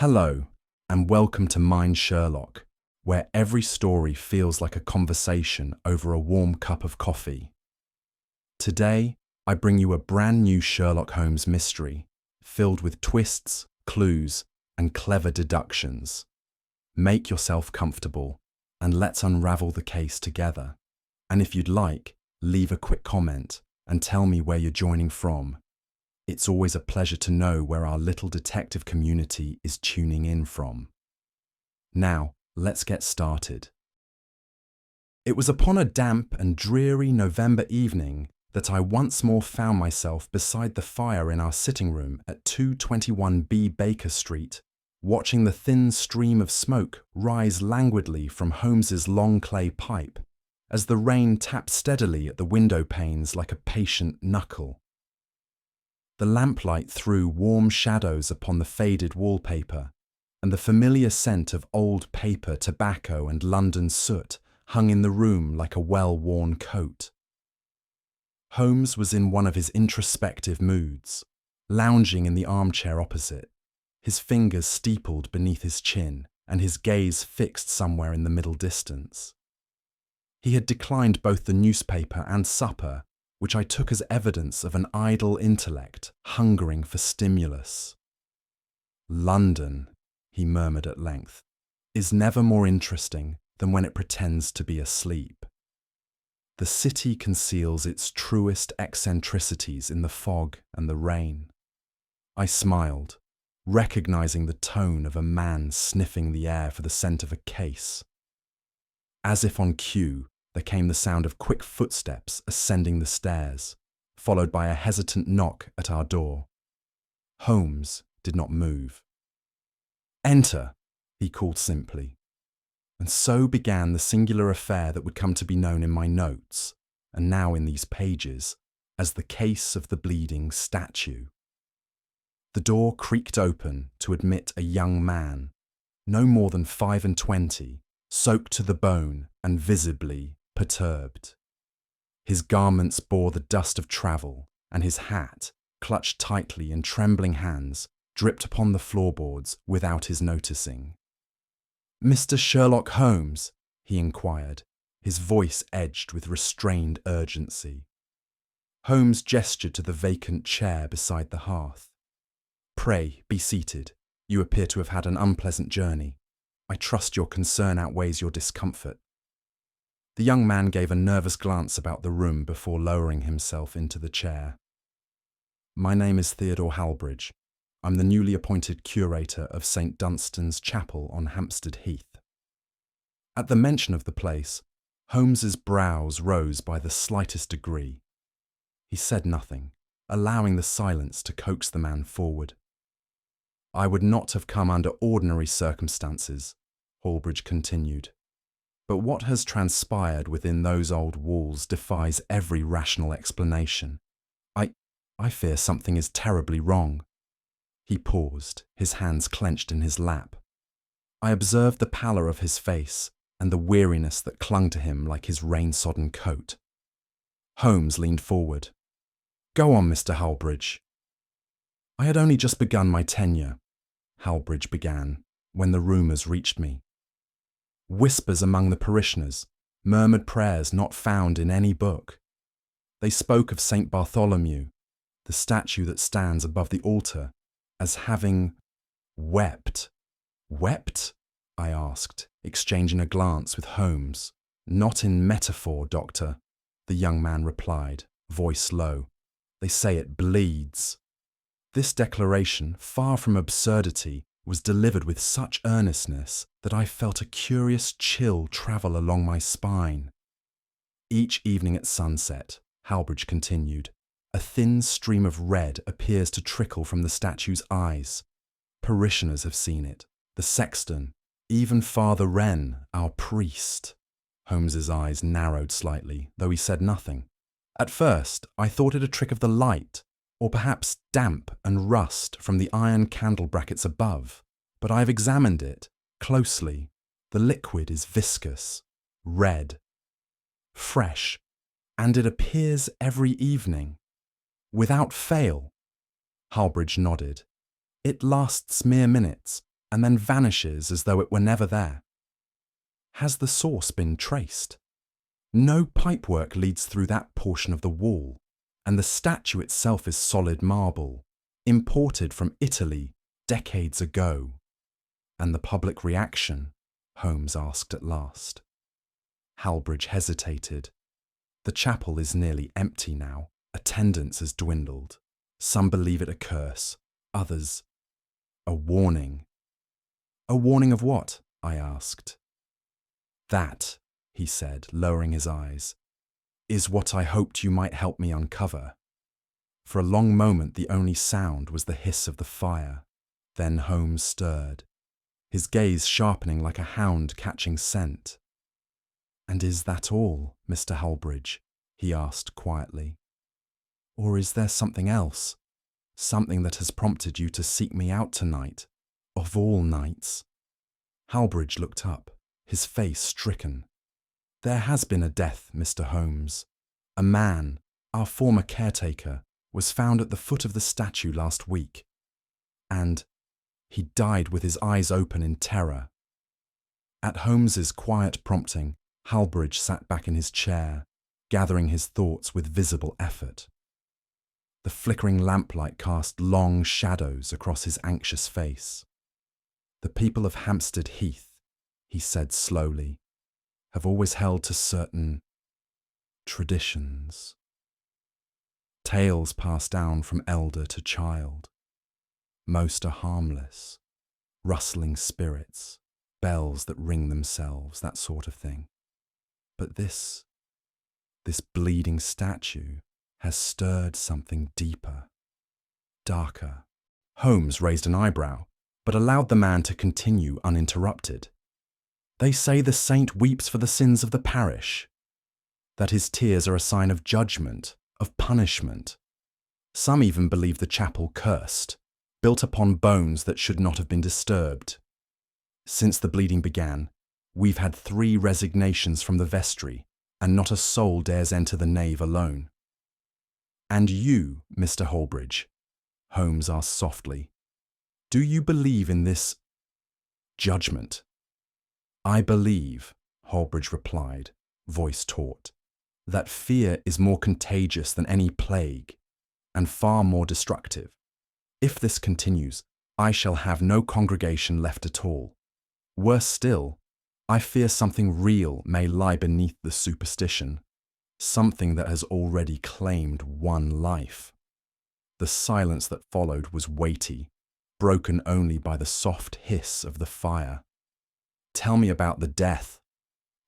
Hello, and welcome to Mind Sherlock, where every story feels like a conversation over a warm cup of coffee. Today, I bring you a brand new Sherlock Holmes mystery, filled with twists, clues, and clever deductions. Make yourself comfortable, and let's unravel the case together. And if you'd like, leave a quick comment and tell me where you're joining from. It's always a pleasure to know where our little detective community is tuning in from. Now, let's get started. It was upon a damp and dreary November evening that I once more found myself beside the fire in our sitting room at 221B Baker Street, watching the thin stream of smoke rise languidly from Holmes's long clay pipe as the rain tapped steadily at the window panes like a patient knuckle. The lamplight threw warm shadows upon the faded wallpaper, and the familiar scent of old paper, tobacco, and London soot hung in the room like a well-worn coat. Holmes was in one of his introspective moods, lounging in the armchair opposite, his fingers steepled beneath his chin and his gaze fixed somewhere in the middle distance. He had declined both the newspaper and supper, which I took as evidence of an idle intellect hungering for stimulus. "London," he murmured at length, "is never more interesting than when it pretends to be asleep. The city conceals its truest eccentricities in the fog and the rain." I smiled, recognizing the tone of a man sniffing the air for the scent of a case. As if on cue, there came the sound of quick footsteps ascending the stairs, followed by a hesitant knock at our door. Holmes did not move. "Enter," he called simply. And so began the singular affair that would come to be known in my notes, and now in these pages, as the case of the bleeding statue. The door creaked open to admit a young man, no more than 25, soaked to the bone and visibly perturbed. His garments bore the dust of travel, and his hat, clutched tightly in trembling hands, dripped upon the floorboards without his noticing. "Mr. Sherlock Holmes?" he inquired, his voice edged with restrained urgency. Holmes gestured to the vacant chair beside the hearth. "Pray, be seated. You appear to have had an unpleasant journey. I trust your concern outweighs your discomfort." The young man gave a nervous glance about the room before lowering himself into the chair. "My name is Theodore Halbridge. I'm the newly appointed curator of St. Dunstan's Chapel on Hampstead Heath." At the mention of the place, Holmes's brows rose by the slightest degree. He said nothing, allowing the silence to coax the man forward. "I would not have come under ordinary circumstances," Halbridge continued. "But what has transpired within those old walls defies every rational explanation. I fear something is terribly wrong." He paused, his hands clenched in his lap. I observed the pallor of his face and the weariness that clung to him like his rain-sodden coat. Holmes leaned forward. "Go on, Mr. Halbridge." "I had only just begun my tenure," Halbridge began, "when the rumours reached me. Whispers among the parishioners, murmured prayers not found in any book. They spoke of St. Bartholomew, the statue that stands above the altar, as having wept." "Wept?" I asked, exchanging a glance with Holmes. "Not in metaphor, Doctor," the young man replied, voice low. "They say it bleeds." This declaration, far from absurdity, was delivered with such earnestness that I felt a curious chill travel along my spine. "Each evening at sunset," Halbridge continued, "a thin stream of red appears to trickle from the statue's eyes. Parishioners have seen it, the sexton, even Father Wren, our priest." Holmes's eyes narrowed slightly, though he said nothing. "At first, I thought it a trick of the light, or perhaps damp and rust from the iron candle brackets above, but I have examined it closely. The liquid is viscous, red, fresh, and it appears every evening. Without fail." Halbridge nodded. "It lasts mere minutes, and then vanishes as though it were never there. Has the source been traced? No pipework leads through that portion of the wall, and the statue itself is solid marble, imported from Italy decades ago. And the public reaction? Holmes asked at last. Halbridge hesitated. The chapel is nearly empty now. Attendance has dwindled. Some believe it a curse, others a warning. A warning of what? I asked. That, he said, lowering his eyes, is what I hoped you might help me uncover. For a long moment the only sound was the hiss of the fire. Then Holmes stirred, his gaze sharpening like a hound catching scent. "And is that all, Mr. Halbridge?" he asked quietly. "Or is there something else? Something that has prompted you to seek me out tonight, of all nights?" Halbridge looked up, his face stricken. "There has been a death, Mr. Holmes. A man, our former caretaker, was found at the foot of the statue last week. And he died with his eyes open in terror." At Holmes's quiet prompting, Halbridge sat back in his chair, gathering his thoughts with visible effort. The flickering lamplight cast long shadows across his anxious face. "The people of Hampstead Heath," he said slowly, "have always held to certain traditions. Tales passed down from elder to child. Most are harmless, rustling spirits, bells that ring themselves, that sort of thing. But this bleeding statue has stirred something deeper, darker." Holmes raised an eyebrow, but allowed the man to continue uninterrupted. "They say the saint weeps for the sins of the parish, that his tears are a sign of judgment, of punishment. Some even believe the chapel cursed, built upon bones that should not have been disturbed. Since the bleeding began, we've had 3 resignations from the vestry, and not a soul dares enter the nave alone." "And you, Mr. Halbridge," Holmes asked softly, "do you believe in this judgment?" "I believe," Halbridge replied, voice taut, "that fear is more contagious than any plague, and far more destructive. If this continues, I shall have no congregation left at all. Worse still, I fear something real may lie beneath the superstition, something that has already claimed one life." The silence that followed was weighty, broken only by the soft hiss of the fire. "Tell me about the death,"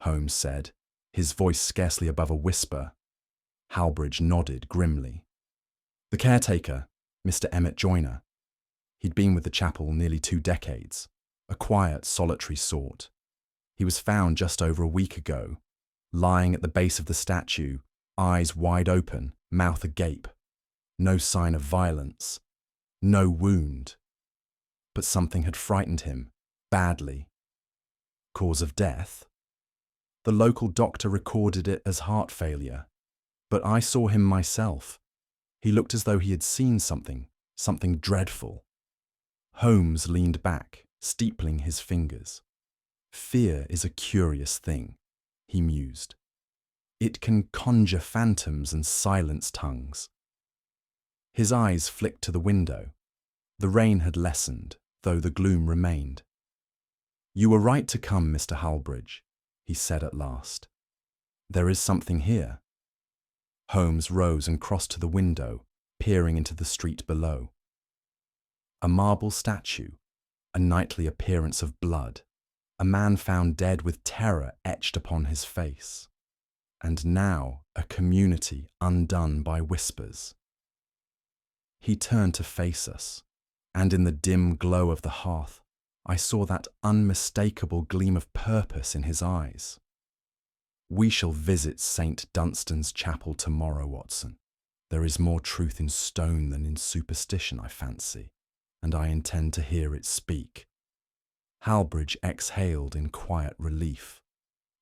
Holmes said, his voice scarcely above a whisper. Halbridge nodded grimly. "The caretaker, Mr. Emmett Joyner. He'd been with the chapel nearly 2 decades, a quiet, solitary sort. He was found just over a week ago, lying at the base of the statue, eyes wide open, mouth agape. No sign of violence, no wound. But something had frightened him, badly. Cause of death? The local doctor recorded it as heart failure, but I saw him myself. He looked as though he had seen something dreadful." Holmes leaned back, steepling his fingers. "Fear is a curious thing," he mused. "It can conjure phantoms and silence tongues." His eyes flicked to the window. The rain had lessened, though the gloom remained. "You were right to come, Mr. Halbridge," he said at last. "There is something here." Holmes rose and crossed to the window, peering into the street below. A marble statue, a nightly appearance of blood, a man found dead with terror etched upon his face. And now a community undone by whispers. He turned to face us, and in the dim glow of the hearth, I saw that unmistakable gleam of purpose in his eyes. "We shall visit St. Dunstan's chapel tomorrow, Watson. There is more truth in stone than in superstition, I fancy, and I intend to hear it speak." Halbridge exhaled in quiet relief.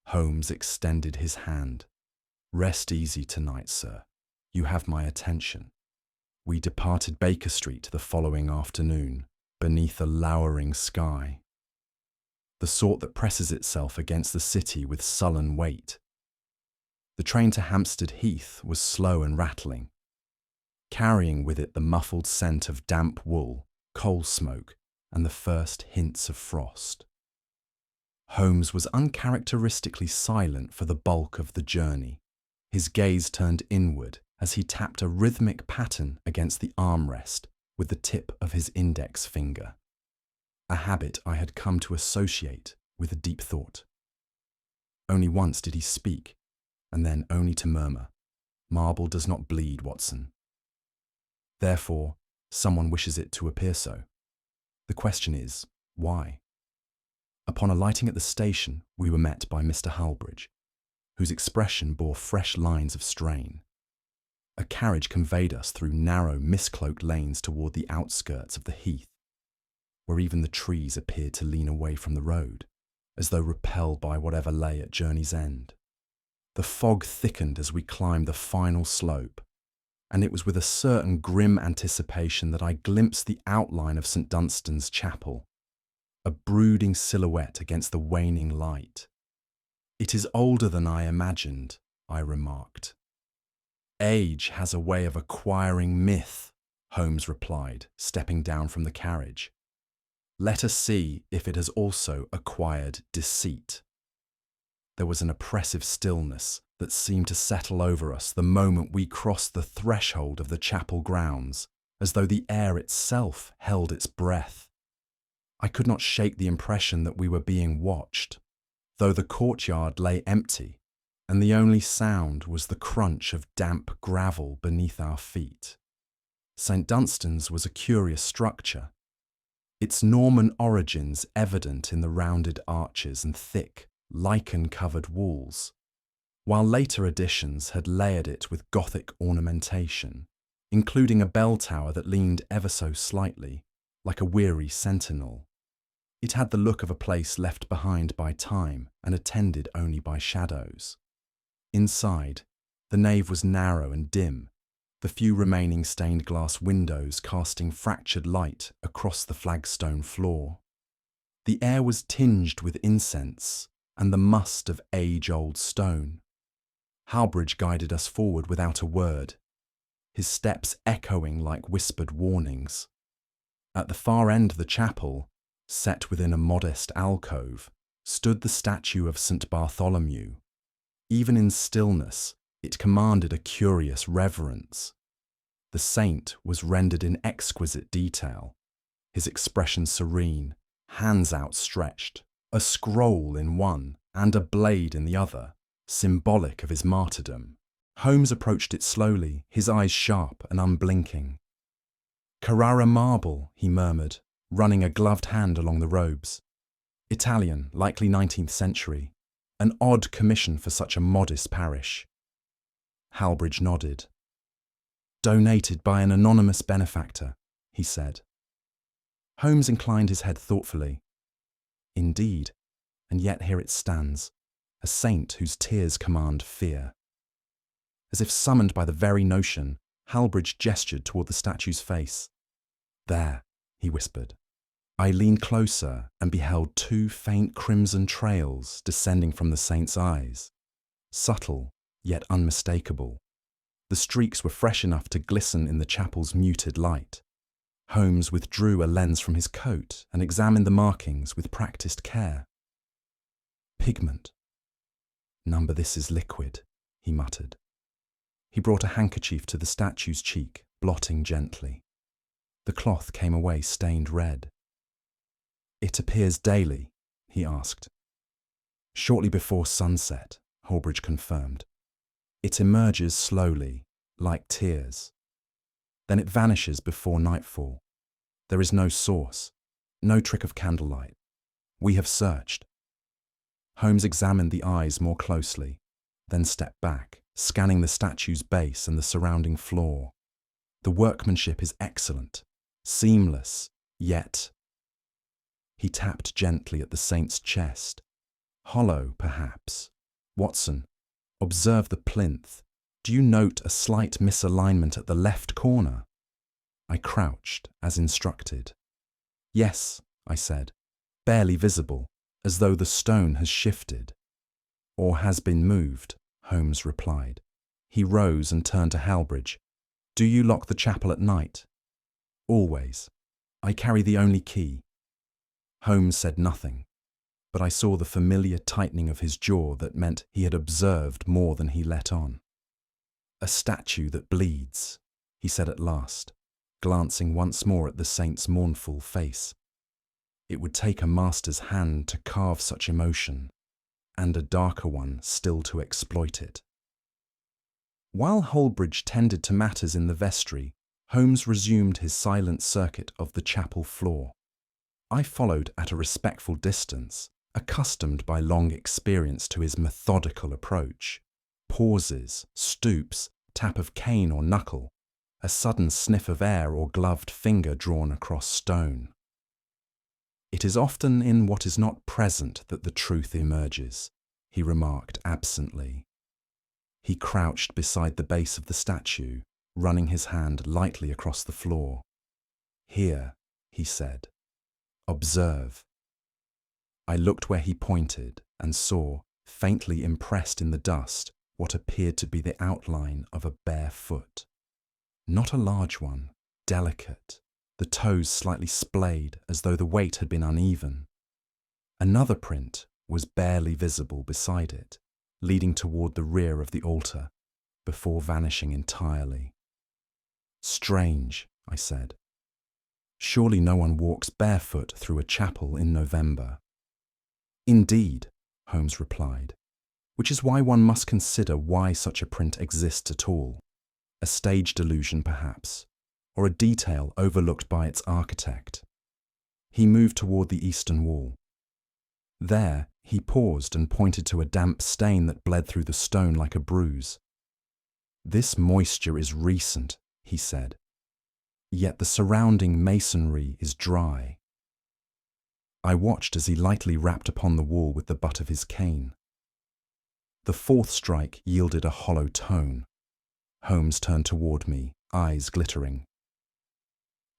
Holmes extended his hand. "Rest easy tonight, sir. You have my attention." We departed Baker Street the following afternoon, beneath a lowering sky. The sort that presses itself against the city with sullen weight. The train to Hampstead Heath was slow and rattling, carrying with it the muffled scent of damp wool, coal smoke, and the first hints of frost. Holmes was uncharacteristically silent for the bulk of the journey, his gaze turned inward as he tapped a rhythmic pattern against the armrest with the tip of his index finger, a habit I had come to associate with a deep thought. Only once did he speak, and then only to murmur, "Marble does not bleed, Watson. Therefore, someone wishes it to appear so. The question is, why?" Upon alighting at the station, we were met by Mr. Halbridge, whose expression bore fresh lines of strain. A carriage conveyed us through narrow, mist-cloaked lanes toward the outskirts of the heath, where even the trees appeared to lean away from the road, as though repelled by whatever lay at journey's end. The fog thickened as we climbed the final slope, and it was with a certain grim anticipation that I glimpsed the outline of St. Dunstan's chapel, a brooding silhouette against the waning light. "It is older than I imagined," I remarked. "Age has a way of acquiring myth," Holmes replied, stepping down from the carriage. "Let us see if it has also acquired deceit." There was an oppressive stillness that seemed to settle over us the moment we crossed the threshold of the chapel grounds, as though the air itself held its breath. I could not shake the impression that we were being watched, though the courtyard lay empty, and the only sound was the crunch of damp gravel beneath our feet. St. Dunstan's was a curious structure, its Norman origins evident in the rounded arches and thick, lichen-covered walls, while later additions had layered it with Gothic ornamentation, including a bell tower that leaned ever so slightly, like a weary sentinel. It had the look of a place left behind by time and attended only by shadows. Inside, the nave was narrow and dim, the few remaining stained glass windows casting fractured light across the flagstone floor. The air was tinged with incense and the must of age-old stone. Halbridge guided us forward without a word, his steps echoing like whispered warnings. At the far end of the chapel, set within a modest alcove, stood the statue of St. Bartholomew. Even in stillness, it commanded a curious reverence. The saint was rendered in exquisite detail, his expression serene, hands outstretched, a scroll in one and a blade in the other, symbolic of his martyrdom. Holmes approached it slowly, his eyes sharp and unblinking. "Carrara marble," he murmured, running a gloved hand along the robes. "Italian, likely 19th century. An odd commission for such a modest parish." Halbridge nodded. "Donated by an anonymous benefactor," he said. Holmes inclined his head thoughtfully. "Indeed, and yet here it stands, a saint whose tears command fear." As if summoned by the very notion, Halbridge gestured toward the statue's face. "There," he whispered. I leaned closer and beheld two faint crimson trails descending from the saint's eyes, subtle yet unmistakable. The streaks were fresh enough to glisten in the chapel's muted light. Holmes withdrew a lens from his coat and examined the markings with practiced care. "Pigment. Number this is liquid," he muttered. He brought a handkerchief to the statue's cheek, blotting gently. The cloth came away stained red. "It appears daily?" he asked. "Shortly before sunset," Halbridge confirmed. "It emerges slowly, like tears. Then it vanishes before nightfall. There is no source, no trick of candlelight. We have searched." Holmes examined the eyes more closely, then stepped back, scanning the statue's base and the surrounding floor. "The workmanship is excellent, seamless, yet—" He tapped gently at the saint's chest. "Hollow, perhaps. Watson, observe the plinth. Do you note a slight misalignment at the left corner?" I crouched, as instructed. Yes, I said, barely visible, as though the stone has shifted. Or has been moved, Holmes replied. He rose and turned to Halbridge. Do you lock the chapel at night? Always. I carry the only key. Holmes said nothing, but I saw the familiar tightening of his jaw that meant he had observed more than he let on. A statue that bleeds, he said at last, glancing once more at the saint's mournful face. It would take a master's hand to carve such emotion, and a darker one still to exploit it. While Holbridge tended to matters in the vestry, Holmes resumed his silent circuit of the chapel floor. I followed at a respectful distance, accustomed by long experience to his methodical approach. Pauses, stoops, tap of cane or knuckle, a sudden sniff of air or gloved finger drawn across stone. It is often in what is not present that the truth emerges, he remarked absently. He crouched beside the base of the statue, running his hand lightly across the floor. Here, he said. Observe. I looked where he pointed and saw, faintly impressed in the dust, what appeared to be the outline of a bare foot. Not a large one, delicate, the toes slightly splayed as though the weight had been uneven. Another print was barely visible beside it, leading toward the rear of the altar, before vanishing entirely. Strange, I said. Surely no one walks barefoot through a chapel in November. Indeed, Holmes replied, which is why one must consider why such a print exists at all. A stage delusion, perhaps, or a detail overlooked by its architect. He moved toward the eastern wall. There, he paused and pointed to a damp stain that bled through the stone like a bruise. This moisture is recent, he said, yet the surrounding masonry is dry. I watched as he lightly rapped upon the wall with the butt of his cane. The fourth strike yielded a hollow tone. Holmes turned toward me, eyes glittering.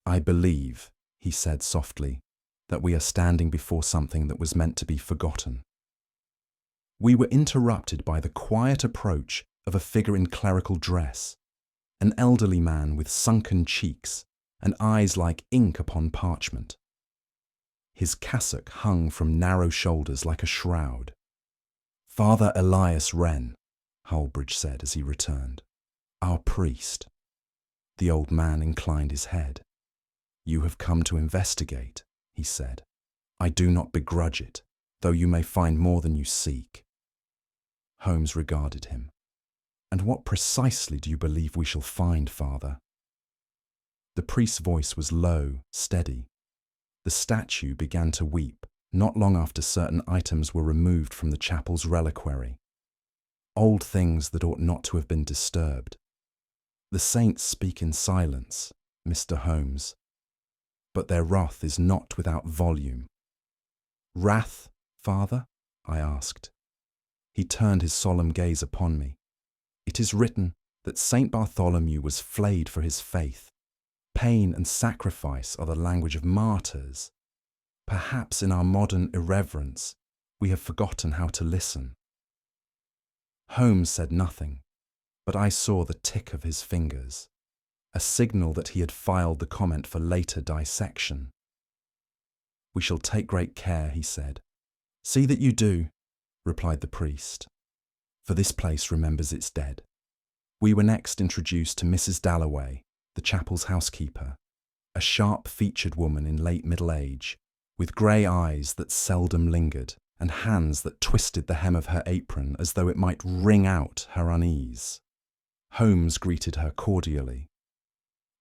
I believe, he said softly, that we are standing before something that was meant to be forgotten. We were interrupted by the quiet approach of a figure in clerical dress, an elderly man with sunken cheeks and eyes like ink upon parchment. His cassock hung from narrow shoulders like a shroud. Father Elias Wren, Holbridge said as he returned. Our priest. The old man inclined his head. You have come to investigate, he said. I do not begrudge it, though you may find more than you seek. Holmes regarded him. And what precisely do you believe we shall find, Father? The priest's voice was low, steady. The statue began to weep, not long after certain items were removed from the chapel's reliquary. Old things that ought not to have been disturbed. The saints speak in silence, Mr. Holmes, but their wrath is not without volume. Wrath, Father? I asked. He turned his solemn gaze upon me. It is written that Saint Bartholomew was flayed for his faith. Pain and sacrifice are the language of martyrs. Perhaps in our modern irreverence, we have forgotten how to listen. Holmes said nothing, but I saw the tick of his fingers, a signal that he had filed the comment for later dissection. We shall take great care, he said. See that you do, replied the priest, for this place remembers its dead. We were next introduced to Mrs. Dalloway, the chapel's housekeeper, a sharp-featured woman in late middle age, with grey eyes that seldom lingered and hands that twisted the hem of her apron as though it might wring out her unease. Holmes greeted her cordially.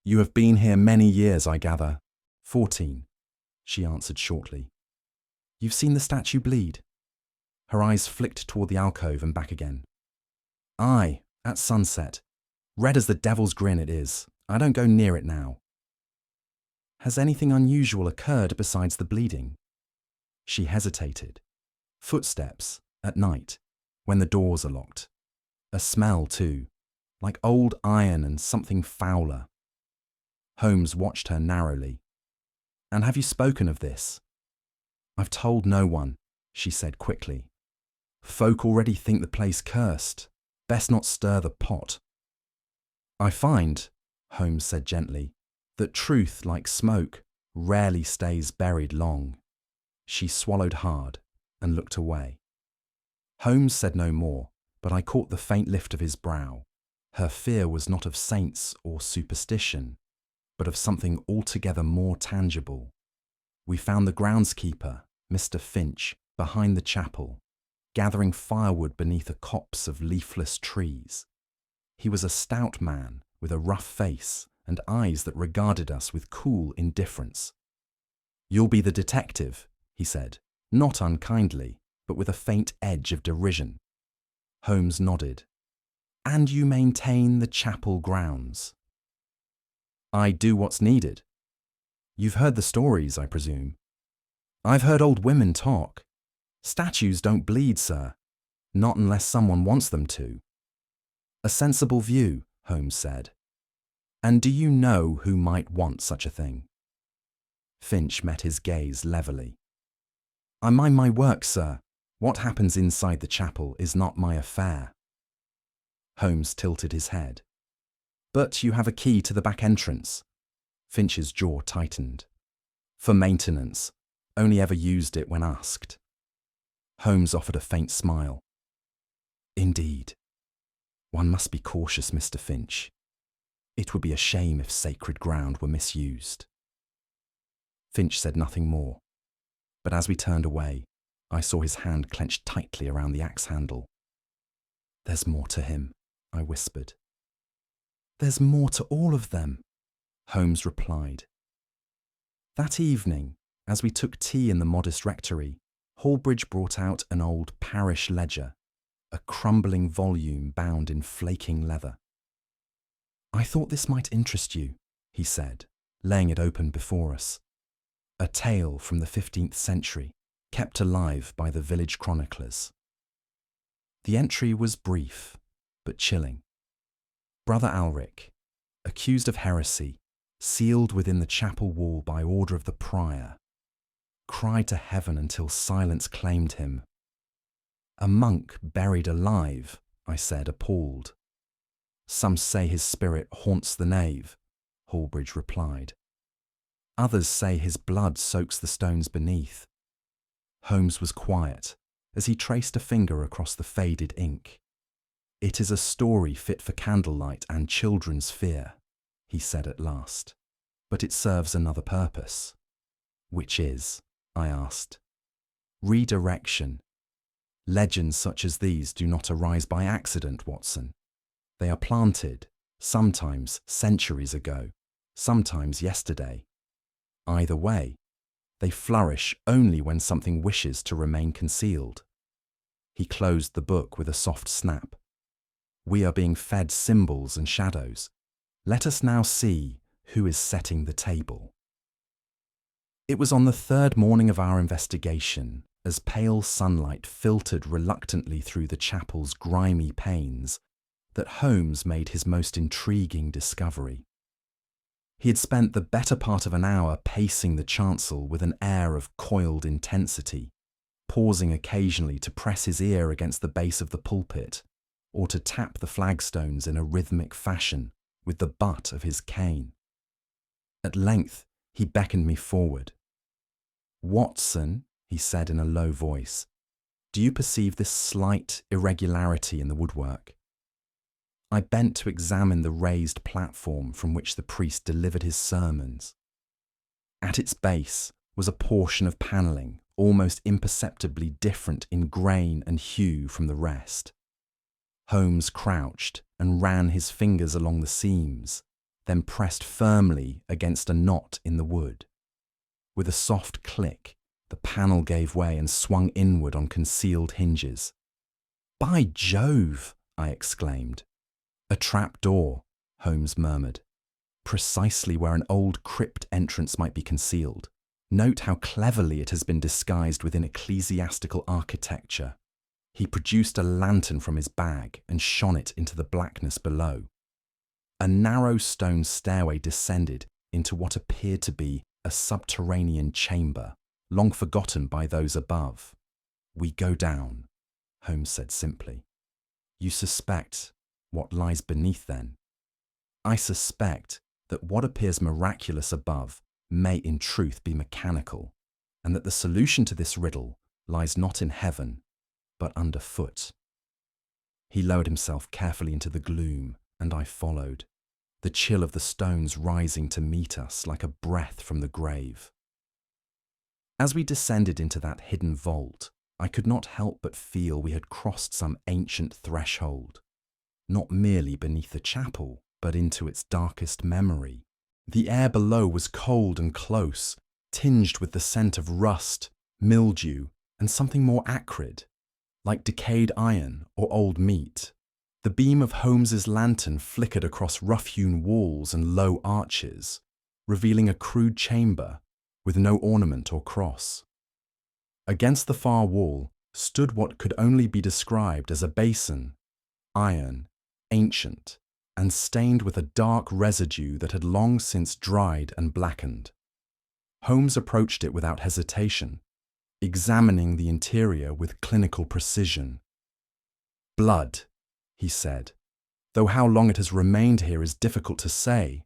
You have been here many years, I gather. 14, she answered shortly. You've seen the statue bleed? Her eyes flicked toward the alcove and back again. Aye, at sunset. Red as the devil's grin it is. I don't go near it now. Has anything unusual occurred besides the bleeding? She hesitated. Footsteps, at night, when the doors are locked. A smell, too, like old iron and something fouler. Holmes watched her narrowly. And have you spoken of this? I've told no one, she said quickly. Folk already think the place cursed. Best not stir the pot. I find, Holmes said gently, that truth, like smoke, rarely stays buried long. She swallowed hard and looked away. Holmes said no more, but I caught the faint lift of his brow. Her fear was not of saints or superstition, but of something altogether more tangible. We found the groundskeeper, Mr. Finch, behind the chapel, gathering firewood beneath a copse of leafless trees. He was a stout man with a rough face and eyes that regarded us with cool indifference. "You'll be the detective," he said, not unkindly, but with a faint edge of derision. Holmes nodded. "And you maintain the chapel grounds?" "I do what's needed." "You've heard the stories, I presume?" "I've heard old women talk. Statues don't bleed, sir. Not unless someone wants them to." "A sensible view," Holmes said. "And do you know who might want such a thing?" Finch met his gaze levelly. "I mind my work, sir. What happens inside the chapel is not my affair." Holmes tilted his head. "But you have a key to the back entrance." Finch's jaw tightened. "For maintenance. Only ever used it when asked." Holmes offered a faint smile. "Indeed. One must be cautious, Mr. Finch. It would be a shame if sacred ground were misused." Finch said nothing more, but as we turned away, I saw his hand clenched tightly around the axe handle. "There's more to him," I whispered. "There's more to all of them," Holmes replied. That evening, as we took tea in the modest rectory, Hallbridge brought out an old parish ledger, a crumbling volume bound in flaking leather. "I thought this might interest you," he said, laying it open before us. A tale from the 15th century, kept alive by the village chroniclers. The entry was brief, but chilling. Brother Alric, accused of heresy, sealed within the chapel wall by order of the prior, cried to heaven until silence claimed him. "A monk buried alive," I said, appalled. "Some say his spirit haunts the nave," Hallbridge replied. "Others say his blood soaks the stones beneath." Holmes was quiet as he traced a finger across the faded ink. "It is a story fit for candlelight and children's fear," he said at last. "But it serves another purpose." "Which is?" I asked. "Redirection. Legends such as these do not arise by accident, Watson. They are planted, sometimes centuries ago, sometimes yesterday. Either way, they flourish only when something wishes to remain concealed." He closed the book with a soft snap. "We are being fed symbols and shadows. Let us now see who is setting the table." It was on the third morning of our investigation, as pale sunlight filtered reluctantly through the chapel's grimy panes, that Holmes made his most intriguing discovery. He had spent the better part of an hour pacing the chancel with an air of coiled intensity, pausing occasionally to press his ear against the base of the pulpit, or to tap the flagstones in a rhythmic fashion with the butt of his cane. At length, he beckoned me forward. "Watson," he said in a low voice, "do you perceive this slight irregularity in the woodwork?" I bent to examine the raised platform from which the priest delivered his sermons. At its base was a portion of panelling almost imperceptibly different in grain and hue from the rest. Holmes crouched and ran his fingers along the seams, then pressed firmly against a knot in the wood. With a soft click, the panel gave way and swung inward on concealed hinges. "By Jove!" I exclaimed. "A trap door," Holmes murmured. "Precisely where an old crypt entrance might be concealed. Note how cleverly it has been disguised within ecclesiastical architecture." He produced a lantern from his bag and shone it into the blackness below. A narrow stone stairway descended into what appeared to be a subterranean chamber, long forgotten by those above. "We go down," Holmes said simply. "You suspect what lies beneath then?" "I suspect that what appears miraculous above may in truth be mechanical, and that the solution to this riddle lies not in heaven, but underfoot." He lowered himself carefully into the gloom, and I followed, the chill of the stones rising to meet us like a breath from the grave. As we descended into that hidden vault, I could not help but feel we had crossed some ancient threshold, not merely beneath the chapel, but into its darkest memory. The air below was cold and close, tinged with the scent of rust, mildew, and something more acrid, like decayed iron or old meat. The beam of Holmes's lantern flickered across rough-hewn walls and low arches, revealing a crude chamber with no ornament or cross. Against the far wall stood what could only be described as a basin, iron, ancient, and stained with a dark residue that had long since dried and blackened. Holmes approached it without hesitation, examining the interior with clinical precision. "Blood," he said, "though how long it has remained here is difficult to say."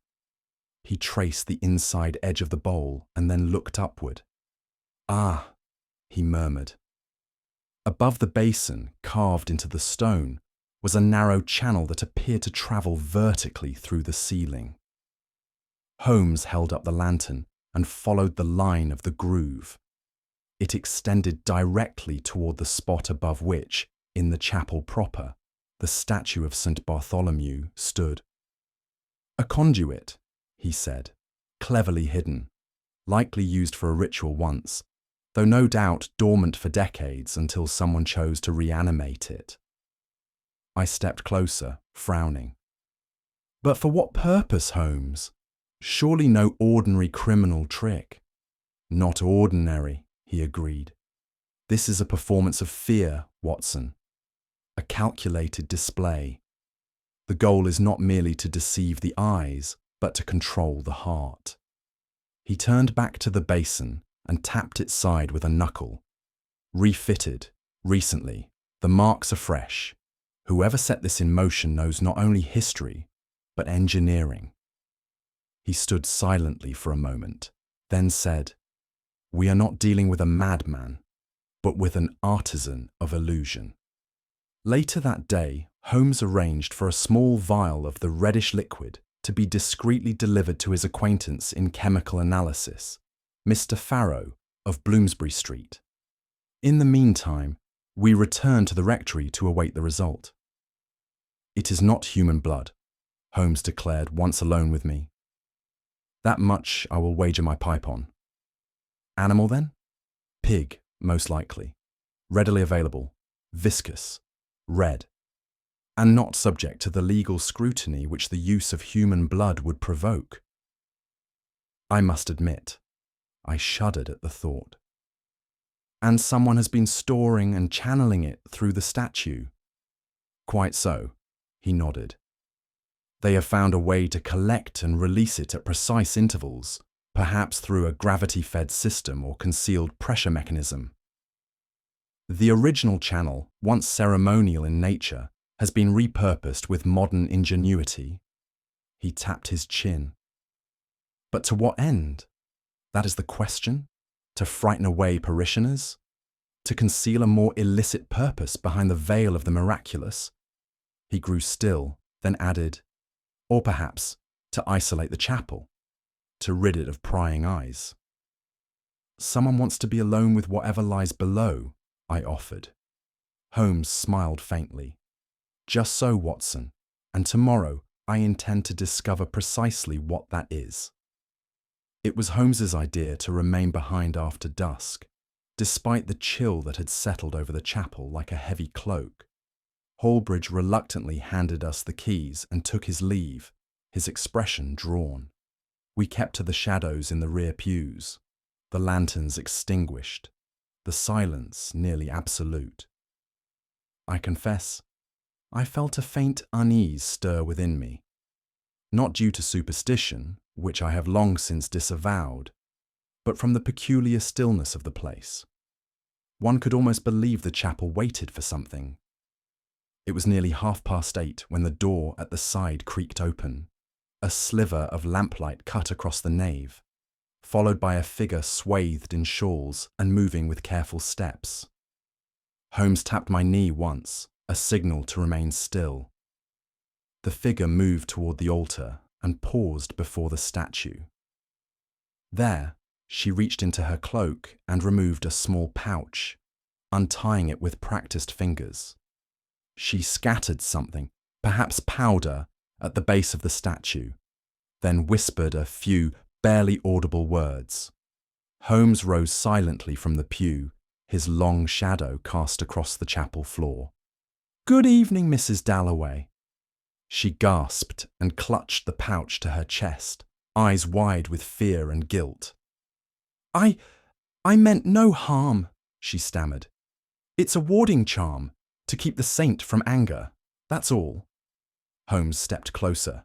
He traced the inside edge of the bowl and then looked upward. "Ah," he murmured. Above the basin, carved into the stone, was a narrow channel that appeared to travel vertically through the ceiling. Holmes held up the lantern and followed the line of the groove. It extended directly toward the spot above which, in the chapel proper, the statue of St. Bartholomew stood. "A conduit," he said, "cleverly hidden, likely used for a ritual once, though no doubt dormant for decades until someone chose to reanimate it." I stepped closer, frowning. "But for what purpose, Holmes? Surely no ordinary criminal trick." "Not ordinary," he agreed. "This is a performance of fear, Watson. A calculated display. The goal is not merely to deceive the eyes, but to control the heart." He turned back to the basin and tapped its side with a knuckle. "Refitted, recently. The marks are fresh. Whoever set this in motion knows not only history, but engineering." He stood silently for a moment, then said, "We are not dealing with a madman, but with an artisan of illusion." Later that day, Holmes arranged for a small vial of the reddish liquid to be discreetly delivered to his acquaintance in chemical analysis, Mr. Farrow of Bloomsbury Street. In the meantime, we returned to the rectory to await the result. "It is not human blood," Holmes declared once alone with me. "That much I will wager my pipe on." "Animal then?" "Pig, most likely. Readily available, viscous, red, and not subject to the legal scrutiny which the use of human blood would provoke." I must admit, I shuddered at the thought. "And someone has been storing and channeling it through the statue?" "Quite so," he nodded. "They have found a way to collect and release it at precise intervals, perhaps through a gravity-fed system or concealed pressure mechanism. The original channel, once ceremonial in nature, has been repurposed with modern ingenuity." He tapped his chin. "But to what end? That is the question. To frighten away parishioners? To conceal a more illicit purpose behind the veil of the miraculous?" He grew still, then added, "Or perhaps to isolate the chapel, to rid it of prying eyes." "Someone wants to be alone with whatever lies below," I offered. Holmes smiled faintly. "Just so, Watson, and tomorrow I intend to discover precisely what that is." It was Holmes's idea to remain behind after dusk, despite the chill that had settled over the chapel like a heavy cloak. Hallbridge reluctantly handed us the keys and took his leave, his expression drawn. We kept to the shadows in the rear pews, the lanterns extinguished, the silence nearly absolute. I confess, I felt a faint unease stir within me. Not due to superstition, which I have long since disavowed, but from the peculiar stillness of the place. One could almost believe the chapel waited for something. It was nearly 8:30 when the door at the side creaked open. A sliver of lamplight cut across the nave, followed by a figure swathed in shawls and moving with careful steps. Holmes tapped my knee once, a signal to remain still. The figure moved toward the altar and paused before the statue. There, she reached into her cloak and removed a small pouch, untying it with practiced fingers. She scattered something, perhaps powder, at the base of the statue, then whispered a few barely audible words. Holmes rose silently from the pew, his long shadow cast across the chapel floor. "Good evening, Mrs. Dalloway." She gasped and clutched the pouch to her chest, eyes wide with fear and guilt. I meant no harm," she stammered. "It's a warding charm, to keep the saint from anger, that's all." Holmes stepped closer.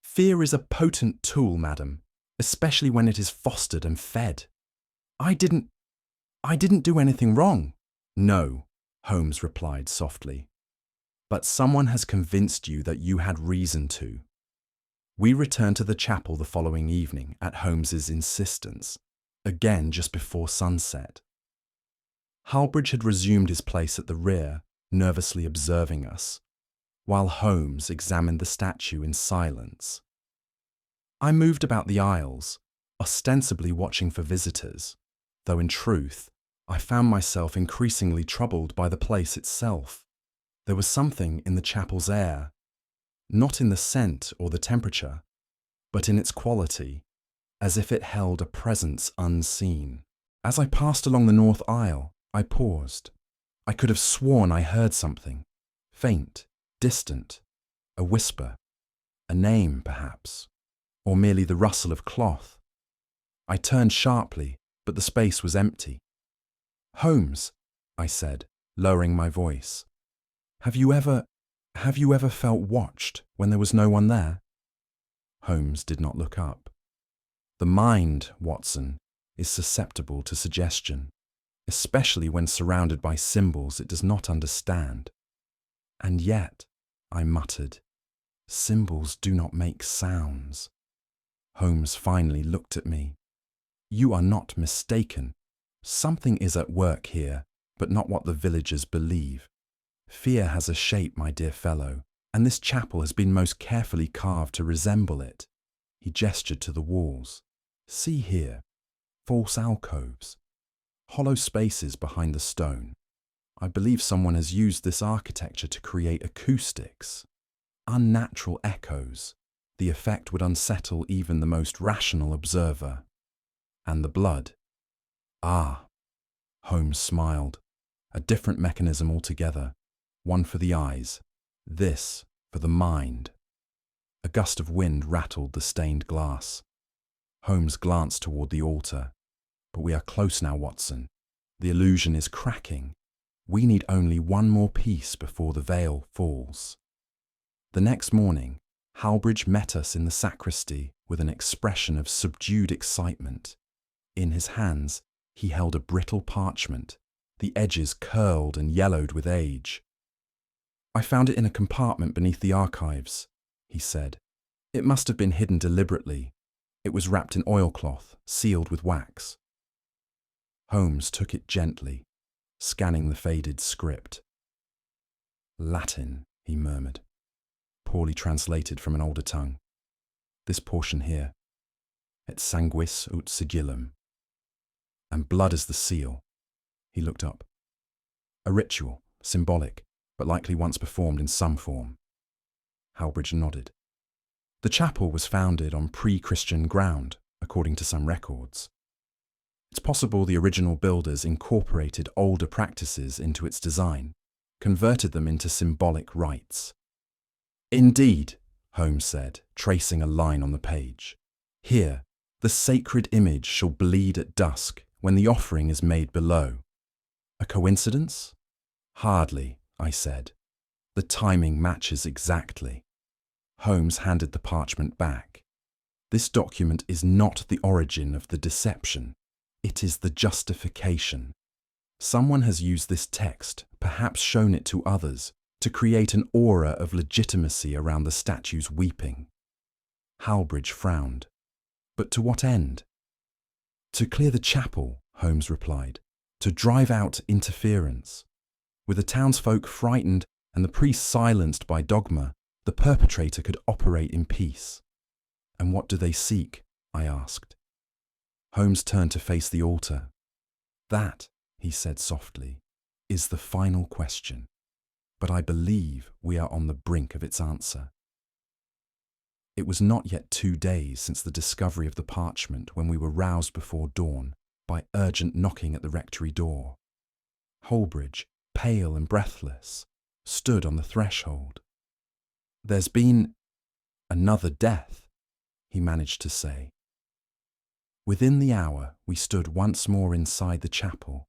"Fear is a potent tool, madam, especially when it is fostered and fed. I didn't do anything wrong." "No," Holmes replied softly. "But someone has convinced you that you had reason to." We returned to the chapel the following evening at Holmes's insistence, again just before sunset. Hargreaves had resumed his place at the rear, nervously observing us, while Holmes examined the statue in silence. I moved about the aisles, ostensibly watching for visitors, though in truth, I found myself increasingly troubled by the place itself. There was something in the chapel's air, not in the scent or the temperature, but in its quality, as if it held a presence unseen. As I passed along the north aisle, I paused. I could have sworn I heard something, faint, distant, a whisper, a name perhaps, or merely the rustle of cloth. I turned sharply, but the space was empty. "Holmes," I said, lowering my voice, Have you ever felt watched when there was no one there?" Holmes did not look up. "The mind, Watson, is susceptible to suggestion, especially when surrounded by symbols it does not understand." "And yet," I muttered, "symbols do not make sounds." Holmes finally looked at me. "You are not mistaken. Something is at work here, but not what the villagers believe. Fear has a shape, my dear fellow, and this chapel has been most carefully carved to resemble it." He gestured to the walls. "See here, false alcoves, hollow spaces behind the stone. I believe someone has used this architecture to create acoustics, unnatural echoes. The effect would unsettle even the most rational observer. And the blood. Ah," Holmes smiled. "A different mechanism altogether. One for the eyes, this for the mind." A gust of wind rattled the stained glass. Holmes glanced toward the altar. "But we are close now, Watson. The illusion is cracking. We need only one more piece before the veil falls." The next morning, Hargreaves met us in the sacristy with an expression of subdued excitement. In his hands, he held a brittle parchment, the edges curled and yellowed with age. "I found it in a compartment beneath the archives," he said. "It must have been hidden deliberately. It was wrapped in oilcloth, sealed with wax." Holmes took it gently, scanning the faded script. "Latin," he murmured, poorly translated from an older tongue. "This portion here, et sanguis ut sigillum. And blood as the seal." He looked up. "A ritual, symbolic, but likely once performed in some form." Hargreaves nodded. "The chapel was founded on pre-Christian ground, according to some records. It's possible the original builders incorporated older practices into its design, converted them into symbolic rites." "Indeed," Holmes said, tracing a line on the page. "Here, the sacred image shall bleed at dusk when the offering is made below." "A coincidence?" "Hardly," I said. "The timing matches exactly." Holmes handed the parchment back. "This document is not the origin of the deception. It is the justification. Someone has used this text, perhaps shown it to others, to create an aura of legitimacy around the statue's weeping. Halbridge frowned. But to what end? To clear the chapel, Holmes replied, to drive out interference. With the townsfolk frightened and the priests silenced by dogma, the perpetrator could operate in peace. And what do they seek? I asked. Holmes turned to face the altar. That, he said softly, is the final question. But I believe we are on the brink of its answer. It was not yet 2 days since the discovery of the parchment when we were roused before dawn by urgent knocking at the rectory door. Halbridge, pale and breathless, stood on the threshold. "There's been another death," he managed to say. Within the hour, we stood once more inside the chapel,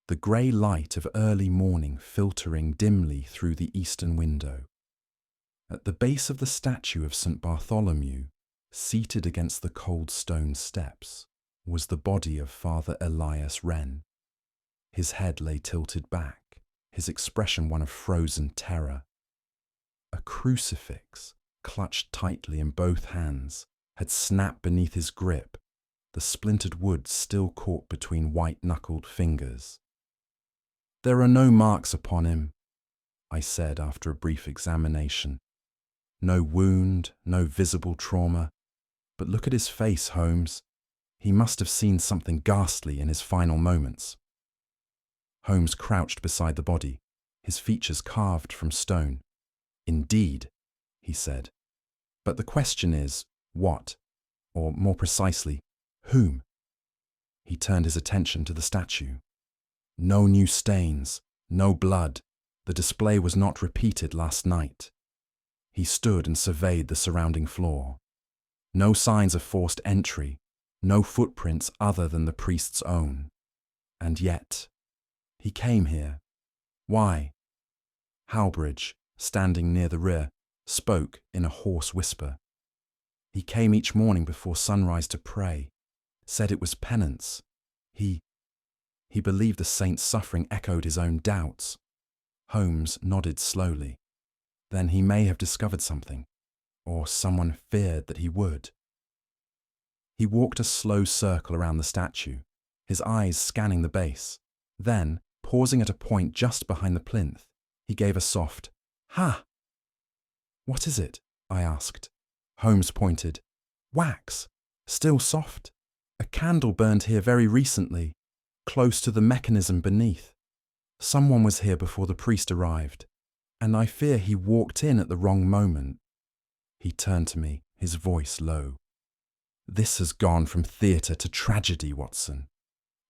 the grey light of early morning filtering dimly through the eastern window. At the base of the statue of St. Bartholomew, seated against the cold stone steps, was the body of Father Elias Wren. His head lay tilted back, his expression one of frozen terror. A crucifix, clutched tightly in both hands, had snapped beneath his grip, the splintered wood still caught between white-knuckled fingers. "There are no marks upon him," I said after a brief examination. "No wound, no visible trauma. But look at his face, Holmes. He must have seen something ghastly in his final moments." Holmes crouched beside the body, his features carved from stone. "Indeed," he said. "But the question is, what? Or more precisely, whom?" He turned his attention to the statue. No new stains, no blood. The display was not repeated last night. He stood and surveyed the surrounding floor. No signs of forced entry, no footprints other than the priest's own. And yet, he came here. Why? Halbridge, standing near the rear, spoke in a hoarse whisper. He came each morning before sunrise to pray, said it was penance. He believed the saint's suffering echoed his own doubts. Holmes nodded slowly. Then he may have discovered something, or someone feared that he would. He walked a slow circle around the statue, his eyes scanning the base. Then, pausing at a point just behind the plinth, he gave a soft, "Ha!" "What is it?" I asked. Holmes pointed. "Wax, still soft. A candle burned here very recently, close to the mechanism beneath. Someone was here before the priest arrived, and I fear he walked in at the wrong moment." He turned to me, his voice low. "This has gone from theatre to tragedy, Watson.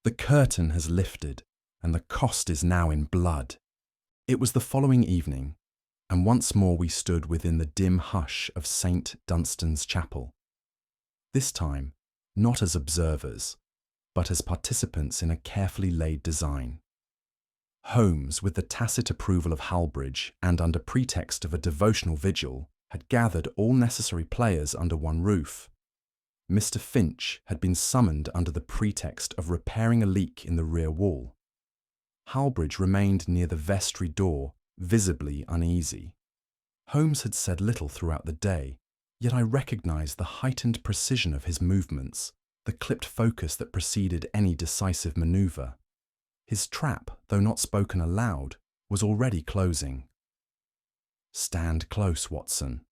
The curtain has lifted, and the cost is now in blood." It was the following evening, and once more we stood within the dim hush of St. Dunstan's chapel. This time, not as observers, but as participants in a carefully laid design. Holmes, with the tacit approval of Halbridge and under pretext of a devotional vigil, had gathered all necessary players under one roof. Mr. Finch had been summoned under the pretext of repairing a leak in the rear wall. Halbridge remained near the vestry door, visibly uneasy. Holmes had said little throughout the day, yet I recognised the heightened precision of his movements, the clipped focus that preceded any decisive manoeuvre. His trap, though not spoken aloud, was already closing. "Stand close, Watson,"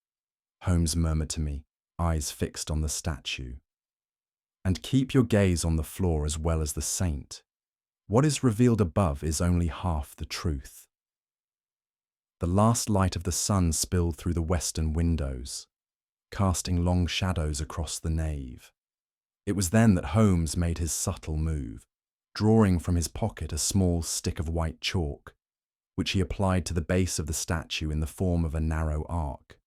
Holmes murmured to me, eyes fixed on the statue. "And keep your gaze on the floor as well as the saint. What is revealed above is only half the truth." The last light of the sun spilled through the western windows, casting long shadows across the nave. It was then that Holmes made his subtle move, drawing from his pocket a small stick of white chalk, which he applied to the base of the statue in the form of a narrow arc.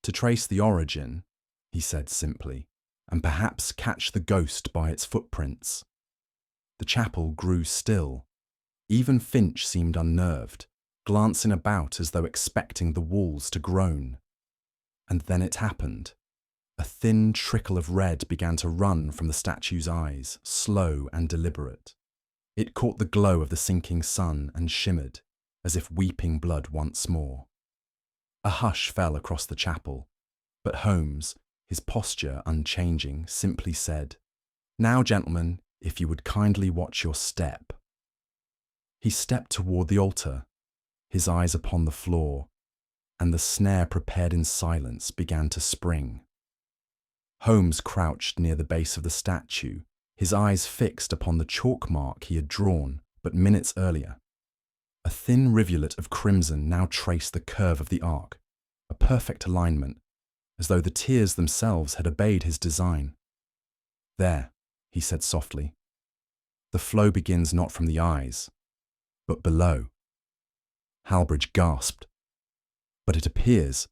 "To trace the origin," he said simply, "and perhaps catch the ghost by its footprints." The chapel grew still. Even Finch seemed unnerved, glancing about as though expecting the walls to groan. And then it happened. A thin trickle of red began to run from the statue's eyes, slow and deliberate. It caught the glow of the sinking sun and shimmered, as if weeping blood once more. A hush fell across the chapel, but Holmes, his posture unchanging, simply said, "Now, gentlemen, if you would kindly watch your step." He stepped toward the altar, his eyes upon the floor, and the snare prepared in silence began to spring. Holmes crouched near the base of the statue, his eyes fixed upon the chalk mark he had drawn but minutes earlier. A thin rivulet of crimson now traced the curve of the arc, a perfect alignment, as though the tears themselves had obeyed his design. "There," he said softly. "The flow begins not from the eyes, but below." Halbridge gasped. "But it appears—"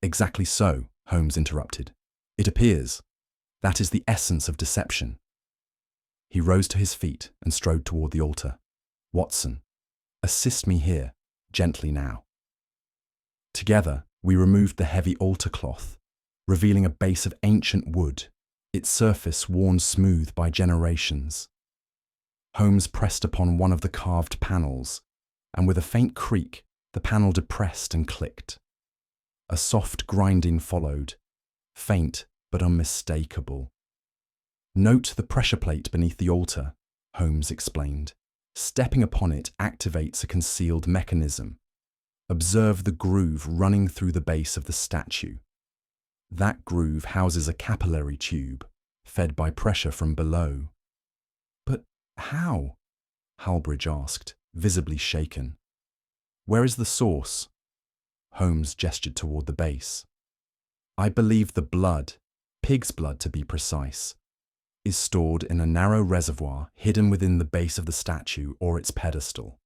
"Exactly so," Holmes interrupted. "It appears. That is the essence of deception." He rose to his feet and strode toward the altar. "Watson, assist me here, gently now." Together, we removed the heavy altar cloth, revealing a base of ancient wood, its surface worn smooth by generations. Holmes pressed upon one of the carved panels, and with a faint creak, the panel depressed and clicked. A soft grinding followed, faint but unmistakable. "Note the pressure plate beneath the altar," Holmes explained. "Stepping upon it activates a concealed mechanism. Observe the groove running through the base of the statue. That groove houses a capillary tube, fed by pressure from below." "But how?" Halbridge asked, visibly shaken. "Where is the source?" Holmes gestured toward the base. "I believe the blood, pig's blood to be precise, is stored in a narrow reservoir hidden within the base of the statue or its pedestal.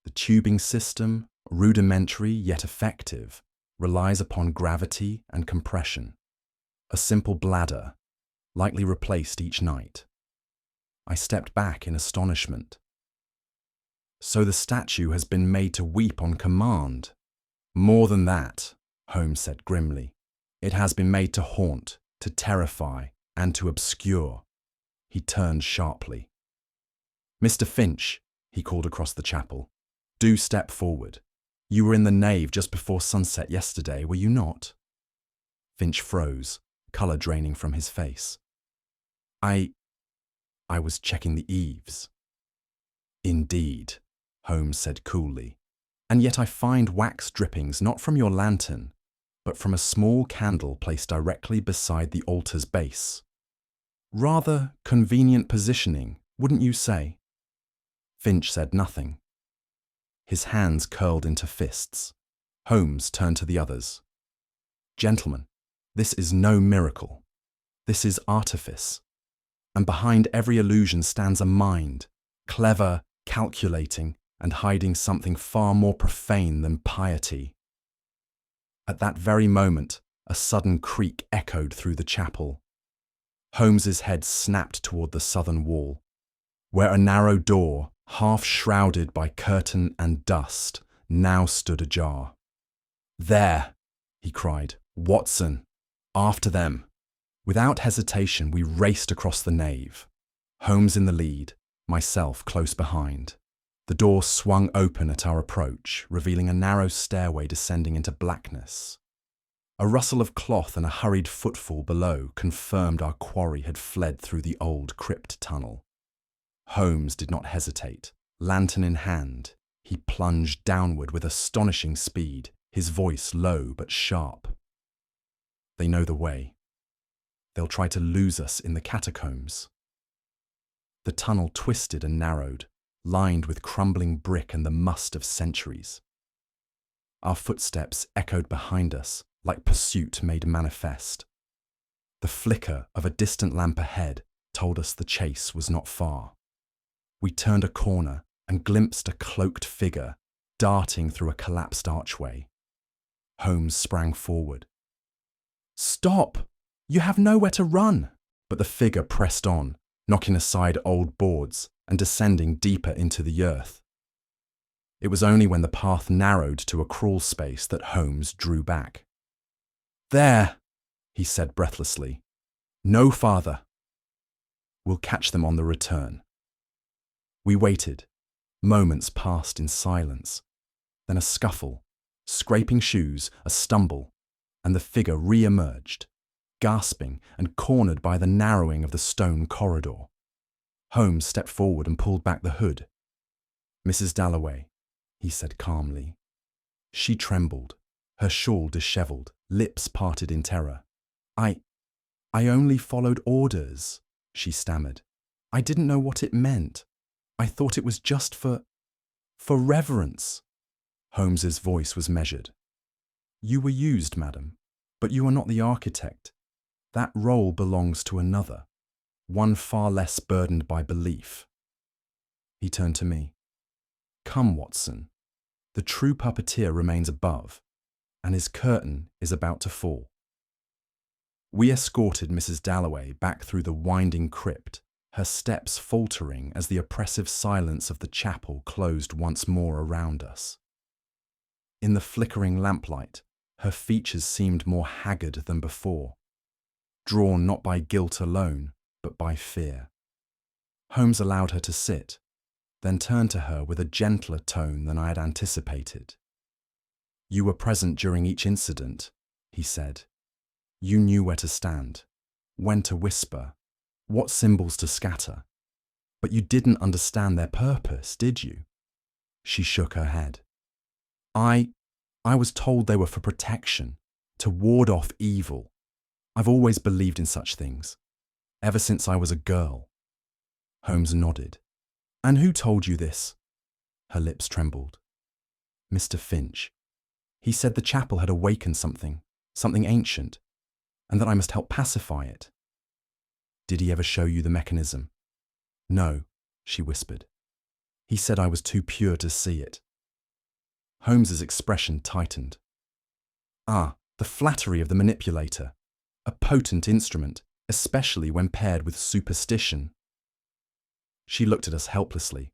The tubing system, rudimentary yet effective, relies upon gravity and compression. A simple bladder, likely replaced each night." I stepped back in astonishment. "So the statue has been made to weep on command?" "More than that," Holmes said grimly. "It has been made to haunt, to terrify, and to obscure." He turned sharply. "Mr. Finch," he called across the chapel, "do step forward. You were in the nave just before sunset yesterday, were you not?" Finch froze, colour draining from his face. I was checking the eaves." "Indeed," Holmes said coolly. "And yet I find wax drippings not from your lantern, but from a small candle placed directly beside the altar's base. Rather convenient positioning, wouldn't you say?" Finch said nothing. His hands curled into fists. Holmes turned to the others. "Gentlemen, this is no miracle. This is artifice. And behind every illusion stands a mind, clever, calculating, and hiding something far more profane than piety." At that very moment, a sudden creak echoed through the chapel. Holmes's head snapped toward the southern wall, where a narrow door, half shrouded by curtain and dust, now stood ajar. "There!" he cried. "Watson! After them!" Without hesitation, we raced across the nave. Holmes in the lead, myself close behind. The door swung open at our approach, revealing a narrow stairway descending into blackness. A rustle of cloth and a hurried footfall below confirmed our quarry had fled through the old crypt tunnel. Holmes did not hesitate. Lantern in hand, he plunged downward with astonishing speed, his voice low but sharp. "They know the way. They'll try to lose us in the catacombs." The tunnel twisted and narrowed, lined with crumbling brick and the must of centuries. Our footsteps echoed behind us, like pursuit made manifest. The flicker of a distant lamp ahead told us the chase was not far. We turned a corner and glimpsed a cloaked figure darting through a collapsed archway. Holmes sprang forward. "Stop! You have nowhere to run!" But the figure pressed on, knocking aside old boards and descending deeper into the earth. It was only when the path narrowed to a crawl space that Holmes drew back. "There!" he said breathlessly. No farther. We'll catch them on the return. We waited. Moments passed in silence. Then a scuffle, scraping shoes, a stumble, and the figure re-emerged, gasping and cornered by the narrowing of the stone corridor. Holmes stepped forward and pulled back the hood. Mrs. Dalloway, he said calmly. She trembled, her shawl dishevelled, lips parted in terror. I only followed orders, she stammered. I didn't know what it meant. I thought it was just for reverence. Holmes's voice was measured. You were used, madam, but you are not the architect. That role belongs to another, one far less burdened by belief. He turned to me. Come, Watson. The true puppeteer remains above, and his curtain is about to fall. We escorted Mrs. Dalloway back through the winding crypt, her steps faltering as the oppressive silence of the chapel closed once more around us. In the flickering lamplight, her features seemed more haggard than before, drawn not by guilt alone, but by fear. Holmes allowed her to sit, then turned to her with a gentler tone than I had anticipated. You were present during each incident, he said. You knew where to stand, when to whisper, what symbols to scatter. But you didn't understand their purpose, did you? She shook her head. I was told they were for protection, to ward off evil. I've always believed in such things, ever since I was a girl. Holmes nodded. And who told you this? Her lips trembled. Mr. Finch. He said the chapel had awakened something ancient, and that I must help pacify it. Did he ever show you the mechanism? No, she whispered. He said I was too pure to see it. Holmes's expression tightened. Ah, the flattery of the manipulator. A potent instrument, especially when paired with superstition. She looked at us helplessly.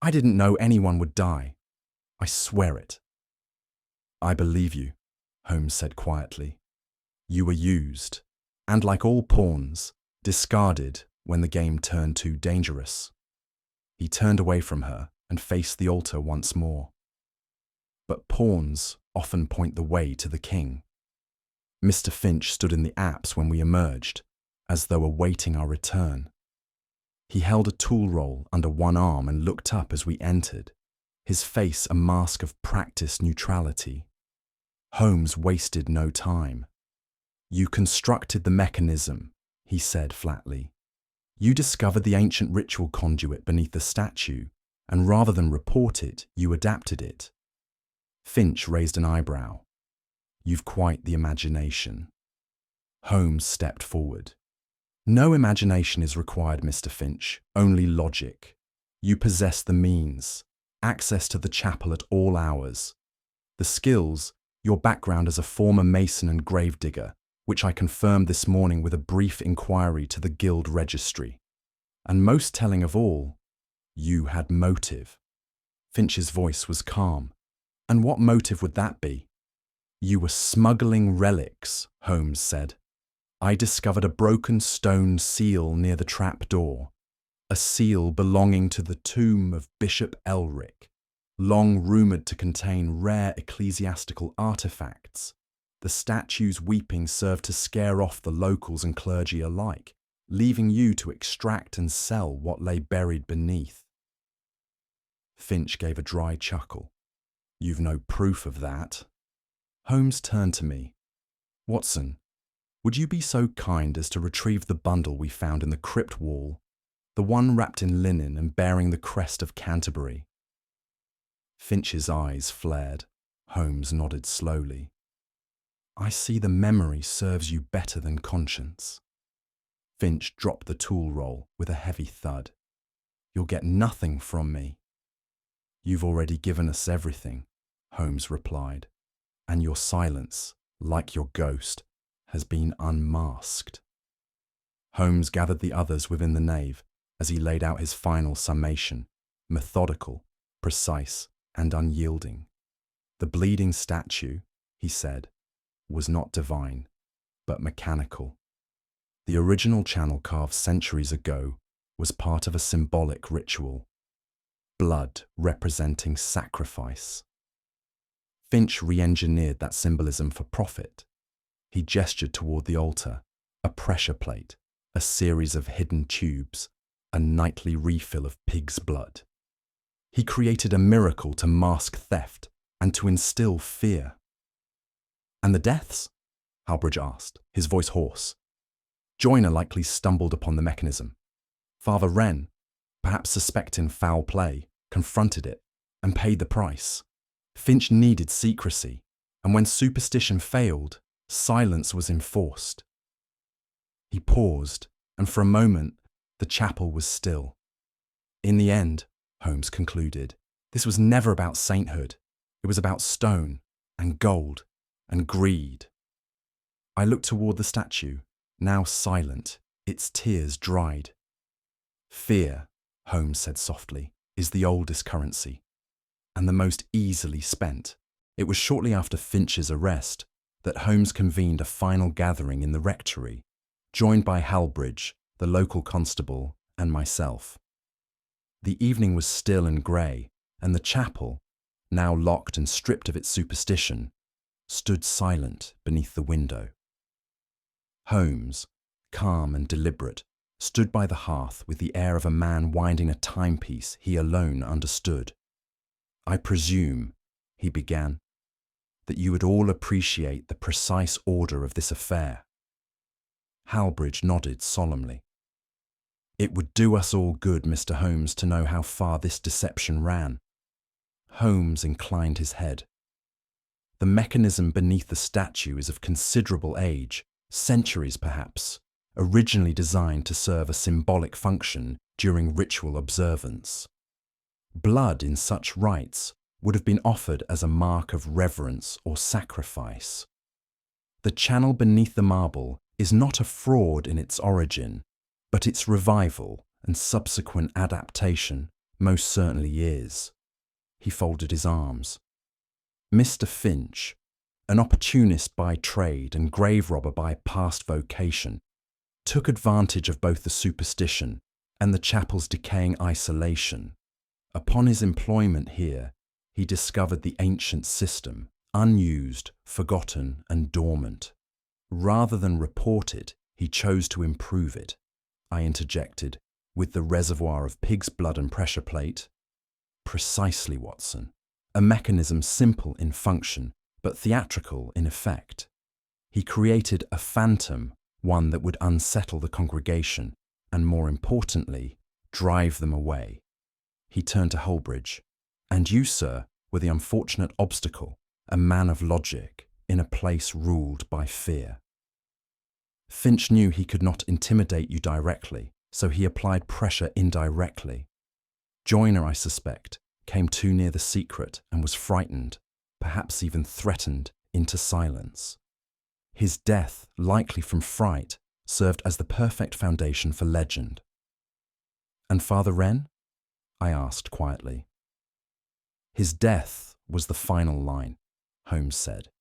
I didn't know anyone would die. I swear it. I believe you, Holmes said quietly. You were used, and like all pawns, discarded when the game turned too dangerous. He turned away from her and faced the altar once more. But pawns often point the way to the king. Mr. Finch stood in the apse when we emerged, as though awaiting our return. He held a tool roll under one arm and looked up as we entered, his face a mask of practiced neutrality. Holmes wasted no time. You constructed the mechanism, he said flatly. You discovered the ancient ritual conduit beneath the statue, and rather than report it, you adapted it. Finch raised an eyebrow. You've quite the imagination. Holmes stepped forward. No imagination is required, Mr. Finch, only logic. You possess the means, access to the chapel at all hours. The skills, your background as a former mason and gravedigger, which I confirmed this morning with a brief inquiry to the guild registry. And most telling of all, you had motive. Finch's voice was calm. And what motive would that be? You were smuggling relics, Holmes said. I discovered a broken stone seal near the trap door, a seal belonging to the tomb of Bishop Elric, long rumoured to contain rare ecclesiastical artefacts. The statue's weeping served to scare off the locals and clergy alike, leaving you to extract and sell what lay buried beneath. Finch gave a dry chuckle. You've no proof of that. Holmes turned to me. Watson, would you be so kind as to retrieve the bundle we found in the crypt wall, the one wrapped in linen and bearing the crest of Canterbury? Finch's eyes flared. Holmes nodded slowly. I see the memory serves you better than conscience. Finch dropped the tool roll with a heavy thud. You'll get nothing from me. You've already given us everything, Holmes replied, and your silence, like your ghost, has been unmasked. Holmes gathered the others within the nave as he laid out his final summation, methodical, precise, and unyielding. The bleeding statue, he said, was not divine. but mechanical. The original channel carved centuries ago was part of a symbolic ritual, blood representing sacrifice. Finch re-engineered that symbolism for profit. He gestured toward the altar, a pressure plate, a series of hidden tubes, a nightly refill of pig's blood. He created a miracle to mask theft and to instill fear. "And the deaths?" Hargreaves asked, his voice hoarse. Joyner likely stumbled upon the mechanism. Father Wren, perhaps suspecting foul play, confronted it and paid the price. Finch needed secrecy, and when superstition failed, silence was enforced. He paused, and for a moment, the chapel was still. In the end, Holmes concluded, this was never about sainthood. It was about stone and gold and greed. I looked toward the statue, now silent, its tears dried. "Fear," Holmes said softly, "is the oldest currency, and the most easily spent." It was shortly after Finch's arrest that Holmes convened a final gathering in the rectory, joined by Hargreaves, the local constable, and myself. The evening was still and grey, and the chapel, now locked and stripped of its superstition, stood silent beneath the window. Holmes, calm and deliberate, stood by the hearth with the air of a man winding a timepiece he alone understood. "I presume," he began, "that you would all appreciate the precise order of this affair." Hargreaves nodded solemnly. "It would do us all good, Mr. Holmes, to know how far this deception ran." Holmes inclined his head. "The mechanism beneath the statue is of considerable age, centuries perhaps, originally designed to serve a symbolic function during ritual observance. Blood in such rites would have been offered as a mark of reverence or sacrifice. The channel beneath the marble is not a fraud in its origin, but its revival and subsequent adaptation most certainly is." He folded his arms. "Mr. Finch, an opportunist by trade and grave robber by past vocation, took advantage of both the superstition and the chapel's decaying isolation. Upon his employment here, he discovered the ancient system, unused, forgotten, and dormant. Rather than report it, he chose to improve it," I interjected, "with the reservoir of pig's blood and pressure plate." "Precisely, Watson. A mechanism simple in function, but theatrical in effect. He created a phantom, one that would unsettle the congregation, and more importantly, drive them away." He turned to Hargreaves. "And you, sir, were the unfortunate obstacle, a man of logic, in a place ruled by fear." "Finch knew he could not intimidate you directly, so he applied pressure indirectly. Joyner, I suspect, came too near the secret and was frightened, perhaps even threatened, into silence. His death, likely from fright, served as the perfect foundation for legend." "And Father Wren?" I asked quietly. "His death was the final line," Holmes said.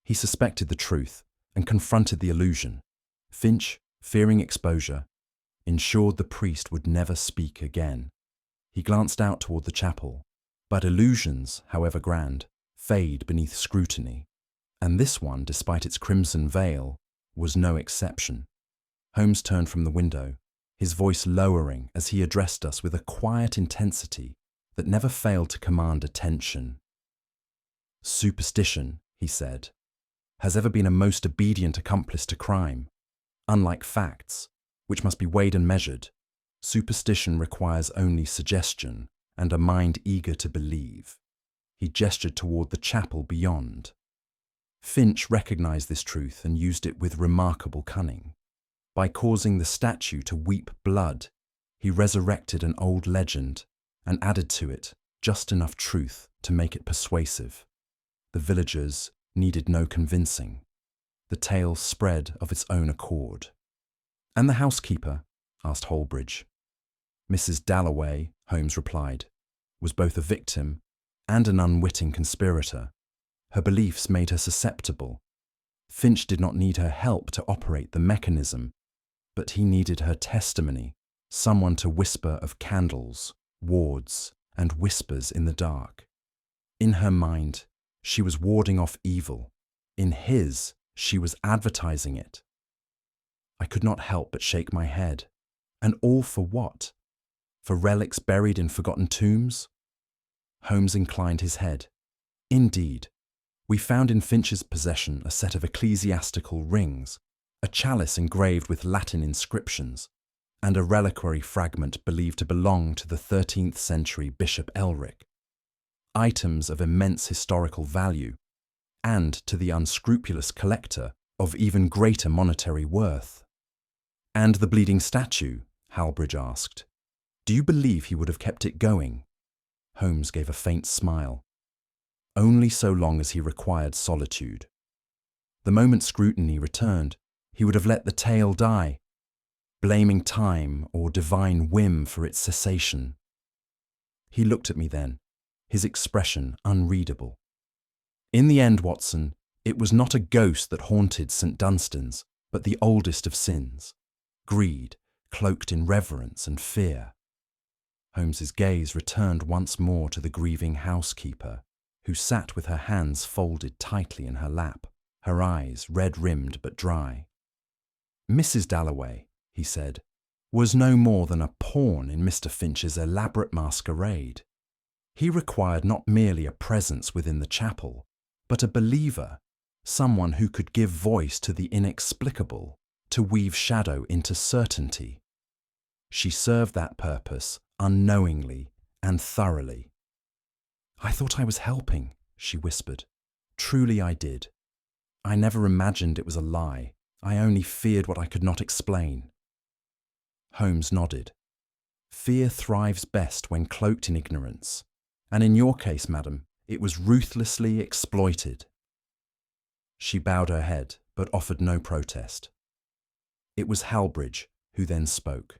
"He suspected the truth and confronted the illusion. Finch, fearing exposure, ensured the priest would never speak again." He glanced out toward the chapel. "But illusions, however grand, fade beneath scrutiny, and this one, despite its crimson veil, was no exception." Holmes turned from the window, his voice lowering as he addressed us with a quiet intensity that never failed to command attention. "Superstition," he said, "has ever been a most obedient accomplice to crime. Unlike facts, which must be weighed and measured, superstition requires only suggestion and a mind eager to believe." He gestured toward the chapel beyond. Finch recognized this truth and used it with remarkable cunning. By causing the statue to weep blood, he resurrected an old legend and added to it just enough truth to make it persuasive. The villagers needed no convincing. The tale spread of its own accord. "And the housekeeper?" asked Hargreaves. "Mrs. Dalloway," Holmes replied, "was both a victim and an unwitting conspirator. Her beliefs made her susceptible. Finch did not need her help to operate the mechanism, but he needed her testimony, someone to whisper of candles, wards, and whispers in the dark. In her mind, she was warding off evil. In his, she was advertising it. I could not help but shake my head. And all for what? For relics buried in forgotten tombs? Holmes inclined his head. Indeed, we found in Finch's possession a set of ecclesiastical rings, a chalice engraved with Latin inscriptions, and a reliquary fragment believed to belong to the 13th century Bishop Elric. Items of immense historical value, and to the unscrupulous collector of even greater monetary worth. And the bleeding statue? Halbridge asked. Do you believe he would have kept it going? Holmes gave a faint smile. Only so long as he required solitude. The moment scrutiny returned, he would have let the tale die, blaming time or divine whim for its cessation. He looked at me then, his expression unreadable. In the end, Watson, it was not a ghost that haunted St. Dunstan's, but the oldest of sins, greed, cloaked in reverence and fear. Holmes's gaze returned once more to the grieving housekeeper, who sat with her hands folded tightly in her lap, her eyes red-rimmed but dry. Mrs. Dalloway, he said, was no more than a pawn in Mr. Finch's elaborate masquerade. He required not merely a presence within the chapel, but a believer, someone who could give voice to the inexplicable, to weave shadow into certainty. She served that purpose unknowingly and thoroughly. I thought I was helping, she whispered. Truly I did. I never imagined it was a lie. I only feared what I could not explain. Holmes nodded. Fear thrives best when cloaked in ignorance, and in your case, madam, it was ruthlessly exploited. She bowed her head, but offered no protest. It was Halbridge who then spoke.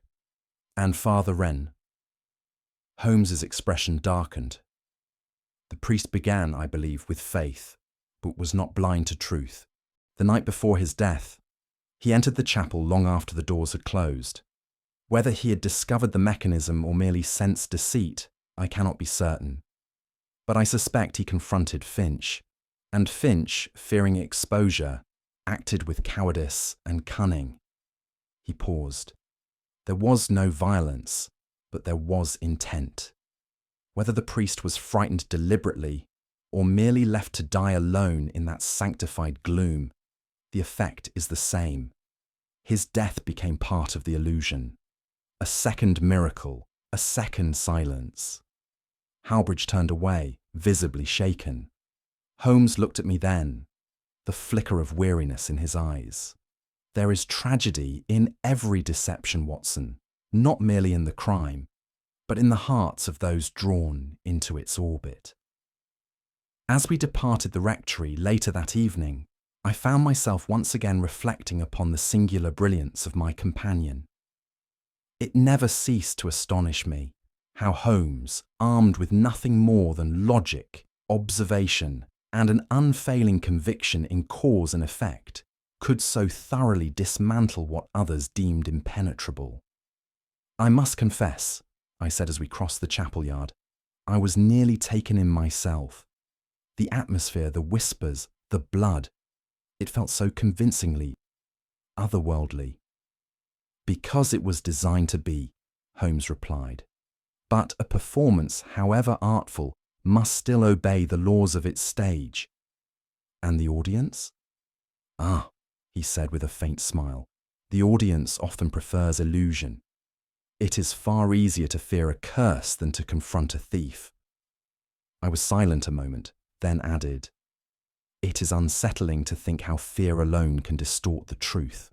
And Father Wren? Holmes's expression darkened. The priest began, I believe, with faith, but was not blind to truth. The night before his death, he entered the chapel long after the doors had closed. Whether he had discovered the mechanism or merely sensed deceit, I cannot be certain. But I suspect he confronted Finch, and Finch, fearing exposure, acted with cowardice and cunning. He paused. There was no violence, but there was intent. Whether the priest was frightened deliberately or merely left to die alone in that sanctified gloom, the effect is the same. His death became part of the illusion. A second miracle, a second silence. Halbridge turned away, visibly shaken. Holmes looked at me then, the flicker of weariness in his eyes. There is tragedy in every deception, Watson, not merely in the crime, but in the hearts of those drawn into its orbit. As we departed the rectory later that evening, I found myself once again reflecting upon the singular brilliance of my companion. It never ceased to astonish me how Holmes, armed with nothing more than logic, observation, and an unfailing conviction in cause and effect, could so thoroughly dismantle what others deemed impenetrable. I must confess, I said as we crossed the chapel yard, I was nearly taken in myself. The atmosphere, the whispers, the blood, it felt so convincingly otherworldly. Because it was designed to be, Holmes replied. But a performance, however artful, must still obey the laws of its stage. And the audience? Ah, he said with a faint smile, the audience often prefers illusion. It is far easier to fear a curse than to confront a thief. I was silent a moment, then added, it is unsettling to think how fear alone can distort the truth,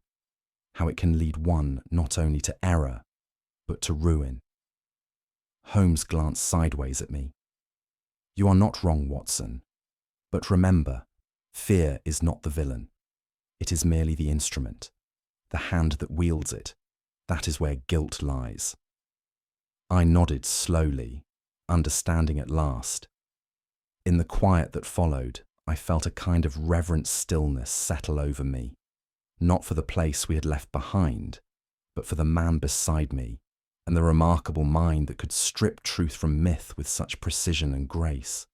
how it can lead one not only to error, but to ruin. Holmes glanced sideways at me. You are not wrong, Watson, but remember, fear is not the villain. It is merely the instrument, the hand that wields it. That is where guilt lies. I nodded slowly, understanding at last. In the quiet that followed, I felt a kind of reverent stillness settle over me, not for the place we had left behind, but for the man beside me and the remarkable mind that could strip truth from myth with such precision and grace.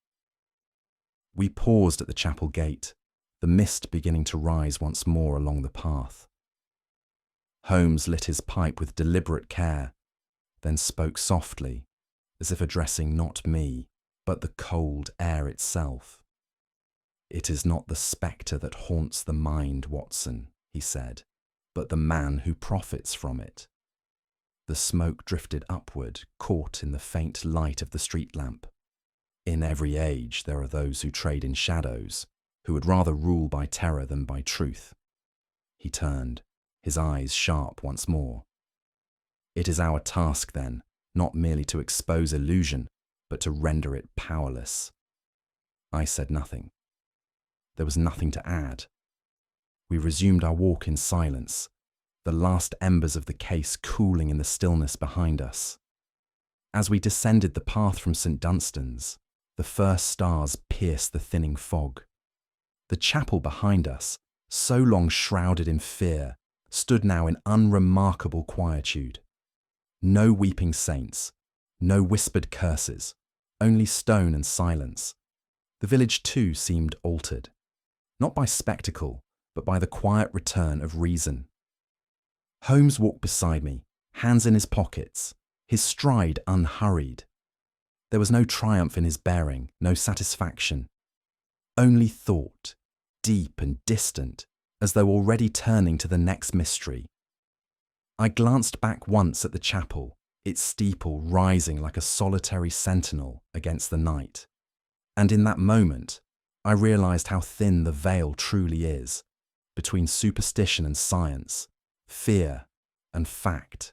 We paused at the chapel gate, the mist beginning to rise once more along the path. Holmes lit his pipe with deliberate care, then spoke softly, as if addressing not me, but the cold air itself. "It is not the spectre that haunts the mind, Watson," he said, "but the man who profits from it." The smoke drifted upward, caught in the faint light of the street lamp. In every age there are those who trade in shadows, who would rather rule by terror than by truth. He turned, his eyes sharp once more. "It is our task, then, not merely to expose illusion, but to render it powerless." I said nothing. There was nothing to add. We resumed our walk in silence, the last embers of the case cooling in the stillness behind us. As we descended the path from St. Dunstan's, the first stars pierced the thinning fog. The chapel behind us, so long shrouded in fear, stood now in unremarkable quietude. No weeping saints, no whispered curses, only stone and silence. The village too seemed altered, not by spectacle, but by the quiet return of reason. Holmes walked beside me, hands in his pockets, his stride unhurried. There was no triumph in his bearing, no satisfaction. Only thought, deep and distant, as though already turning to the next mystery. I glanced back once at the chapel, its steeple rising like a solitary sentinel against the night. And in that moment, I realized how thin the veil truly is, between superstition and science, fear and fact,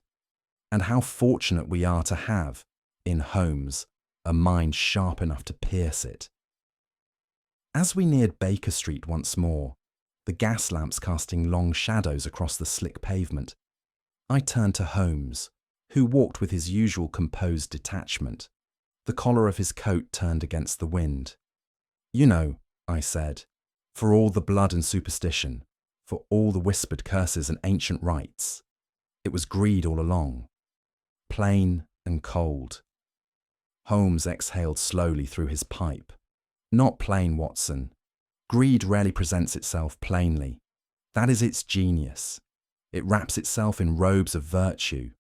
and how fortunate we are to have, in Holmes, a mind sharp enough to pierce it. As we neared Baker Street once more, the gas lamps casting long shadows across the slick pavement, I turned to Holmes, who walked with his usual composed detachment, the collar of his coat turned against the wind. "You know," I said, "for all the blood and superstition, for all the whispered curses and ancient rites, it was greed all along, plain and cold." Holmes exhaled slowly through his pipe. "Not plain, Watson. Greed rarely presents itself plainly. That is its genius. It wraps itself in robes of virtue,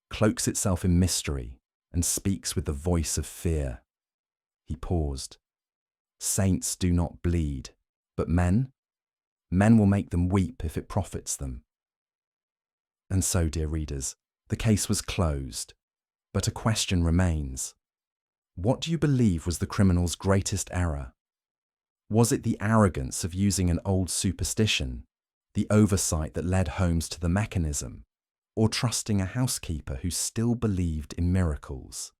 cloaks itself in mystery, and speaks with the voice of fear." He paused. "Saints do not bleed, but men? Men will make them weep if it profits them." And so, dear readers, the case was closed, but a question remains. What do you believe was the criminal's greatest error? Was it the arrogance of using an old superstition, the oversight that led Holmes to the mechanism, or trusting a housekeeper who still believed in miracles?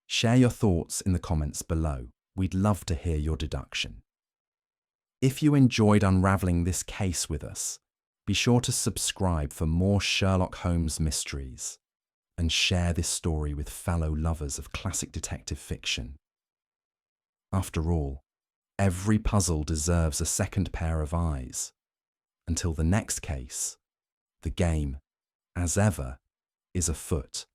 Share your thoughts in the comments below. We'd love to hear your deduction. If you enjoyed unravelling this case with us, be sure to subscribe for more Sherlock Holmes mysteries, and share this story with fellow lovers of classic detective fiction. After all, every puzzle deserves a second pair of eyes. Until the next case, the game, as ever, is afoot.